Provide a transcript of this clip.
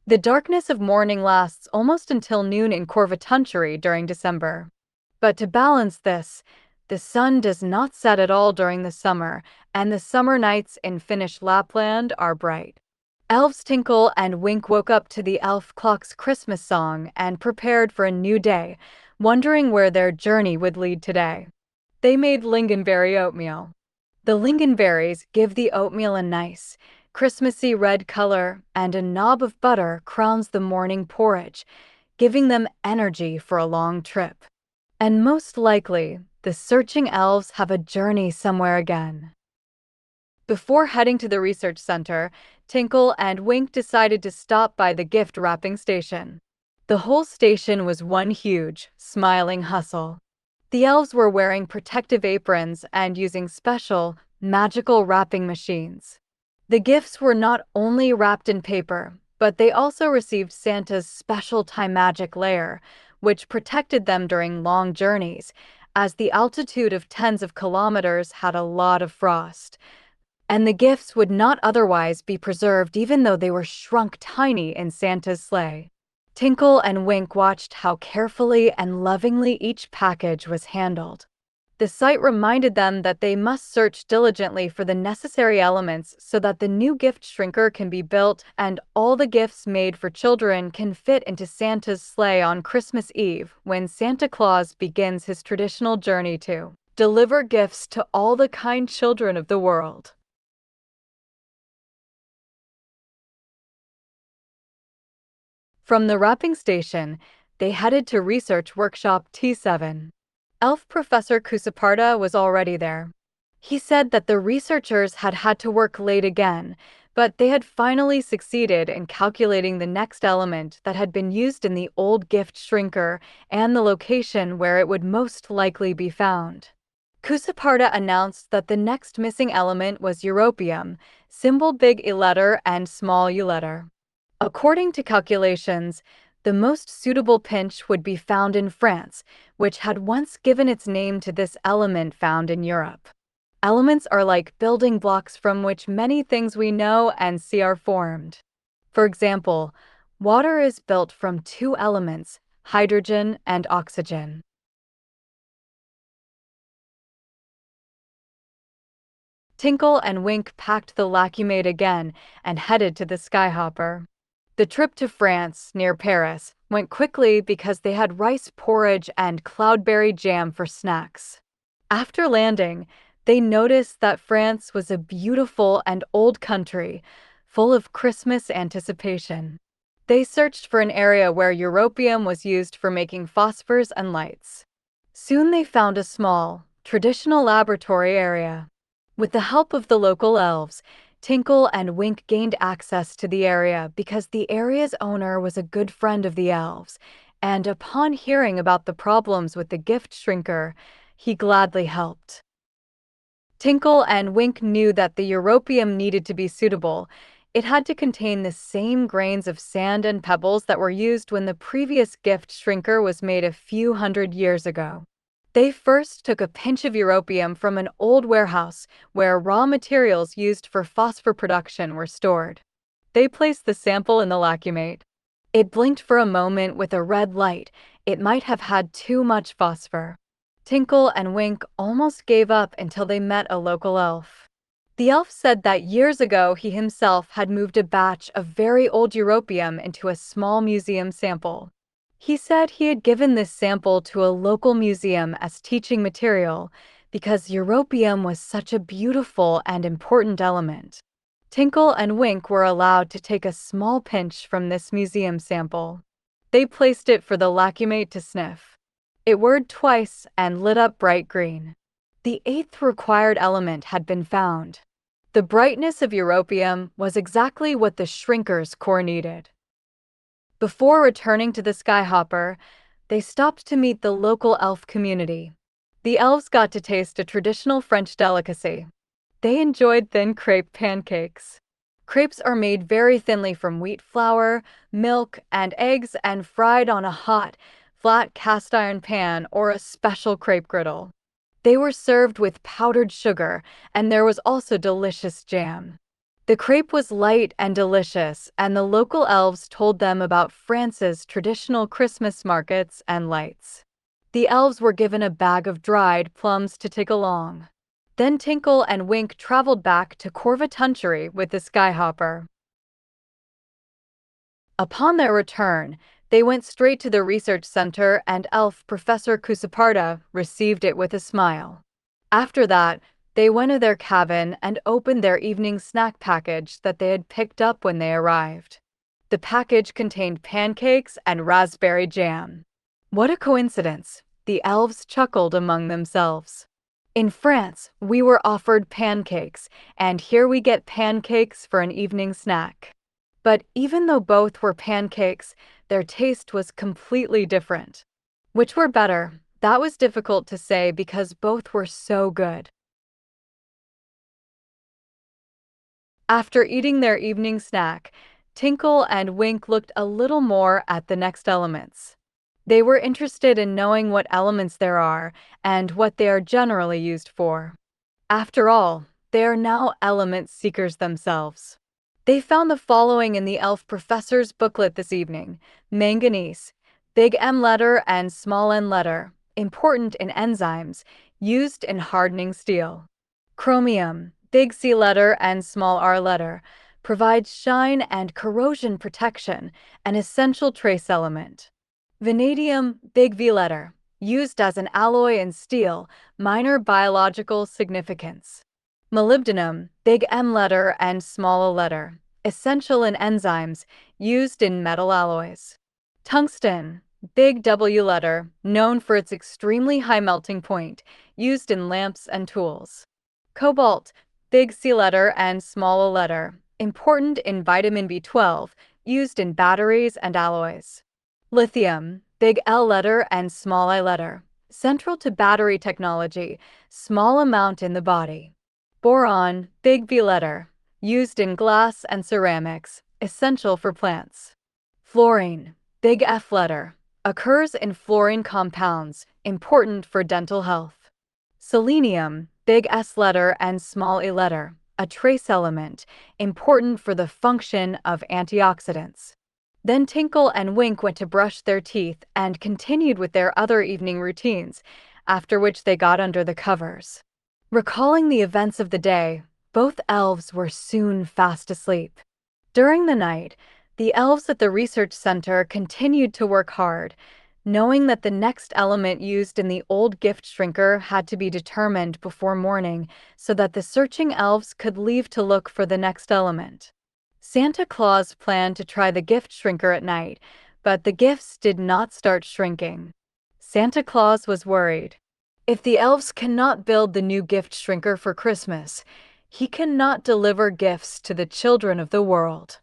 The darkness of morning lasts almost until noon in Corvatuntry during December. But to balance this, the sun does not set at all during the summer, and the summer nights in Finnish Lapland are bright. Elves Tinkle and Wink woke up to the elf clock's Christmas song and prepared for a new day, wondering where their journey would lead today. They made lingonberry oatmeal. The lingonberries give the oatmeal a nice, Christmassy red color, and a knob of butter crowns the morning porridge, giving them energy for a long trip. And most likely, the searching elves have a journey somewhere again. Before heading to the research center, Tinkle and Wink decided to stop by the gift wrapping station. The whole station was one huge, smiling hustle. The elves were wearing protective aprons and using special, magical wrapping machines. The gifts were not only wrapped in paper, but they also received Santa's special time magic layer, which protected them during long journeys, as the altitude of tens of kilometers had a lot of frost. And the gifts would not otherwise be preserved even though they were shrunk tiny in Santa's sleigh. Tinkle and Wink watched how carefully and lovingly each package was handled. The sight reminded them that they must search diligently for the necessary elements so that the new gift shrinker can be built and all the gifts made for children can fit into Santa's sleigh on Christmas Eve when Santa Claus begins his traditional journey to deliver gifts to all the kind children of the world. From the wrapping station, they headed to Research Workshop T7. Elf Professor Kusaparda was already there. He said that the researchers had had to work late again, but they had finally succeeded in calculating the next element that had been used in the old gift shrinker and the location where it would most likely be found. Kusaparda announced that the next missing element was europium, symbol big E letter and small U letter. According to calculations, the most suitable pinch would be found in France, which had once given its name to this element found in Europe. Elements are like building blocks from which many things we know and see are formed. For example, water is built from two elements, hydrogen and oxygen. Tinkle and Wink packed the lacumate again and headed to the Skyhopper. The trip to France, near Paris, went quickly because they had rice porridge and cloudberry jam for snacks. After landing, they noticed that France was a beautiful and old country, full of Christmas anticipation. They searched for an area where europium was used for making phosphors and lights. Soon they found a small, traditional laboratory area. With the help of the local elves, Tinkle and Wink gained access to the area because the area's owner was a good friend of the elves, and upon hearing about the problems with the gift shrinker, he gladly helped. Tinkle and Wink knew that the europium needed to be suitable. It had to contain the same grains of sand and pebbles that were used when the previous gift shrinker was made a few hundred years ago. They first took a pinch of europium from an old warehouse where raw materials used for phosphor production were stored. They placed the sample in the lacumate. It blinked for a moment with a red light. It might have had too much phosphor. Tinkle and Wink almost gave up until they met a local elf. The elf said that years ago he himself had moved a batch of very old europium into a small museum sample. He said he had given this sample to a local museum as teaching material because europium was such a beautiful and important element. Tinkle and Wink were allowed to take a small pinch from this museum sample. They placed it for the lacumate to sniff. It whirred twice and lit up bright green. The eighth required element had been found. The brightness of europium was exactly what the shrinker's core needed. Before returning to the Skyhopper, they stopped to meet the local elf community. The elves got to taste a traditional French delicacy. They enjoyed thin crepe pancakes. Crepes are made very thinly from wheat flour, milk, and eggs and fried on a hot, flat cast iron pan or a special crepe griddle. They were served with powdered sugar, and there was also delicious jam. The crepe was light and delicious, and the local elves told them about France's traditional Christmas markets and lights. The elves were given a bag of dried plums to take along. Then Tinkle and Wink traveled back to Corvatunchery with the skyhopper. Upon their return, they went straight to the research center, and elf Professor Kusaparda received it with a smile. After that, they went to their cabin and opened their evening snack package that they had picked up when they arrived. The package contained pancakes and raspberry jam. What a coincidence, the elves chuckled among themselves. In France, we were offered pancakes, and here we get pancakes for an evening snack. But even though both were pancakes, their taste was completely different. Which were better? That was difficult to say because both were so good. After eating their evening snack, Tinkle and Wink looked a little more at the next elements. They were interested in knowing what elements there are and what they are generally used for. After all, they are now element seekers themselves. They found the following in the elf professor's booklet this evening: manganese, big M letter and small n letter, important in enzymes, used in hardening steel. Chromium, big C letter and small r letter, provides shine and corrosion protection, an essential trace element. Vanadium, big V letter, used as an alloy in steel, minor biological significance. Molybdenum, big M letter and small o letter, essential in enzymes, used in metal alloys. Tungsten, big W letter, known for its extremely high melting point, used in lamps and tools. Cobalt, big C letter and small o letter, important in vitamin B12, used in batteries and alloys. Lithium, big L letter and small I letter, central to battery technology, small amount in the body. Boron, big B letter, used in glass and ceramics, essential for plants. Fluorine, big F letter, occurs in fluorine compounds, important for dental health. Selenium, big S letter and small e letter, a trace element, important for the function of antioxidants. Then Tinkle and Wink went to brush their teeth and continued with their other evening routines, after which they got under the covers. Recalling the events of the day, both elves were soon fast asleep. During the night, the elves at the research center continued to work hard, knowing that the next element used in the old gift shrinker had to be determined before morning so that the searching elves could leave to look for the next element. Santa Claus planned to try the gift shrinker at night, but the gifts did not start shrinking. Santa Claus was worried. If the elves cannot build the new gift shrinker for Christmas, he cannot deliver gifts to the children of the world.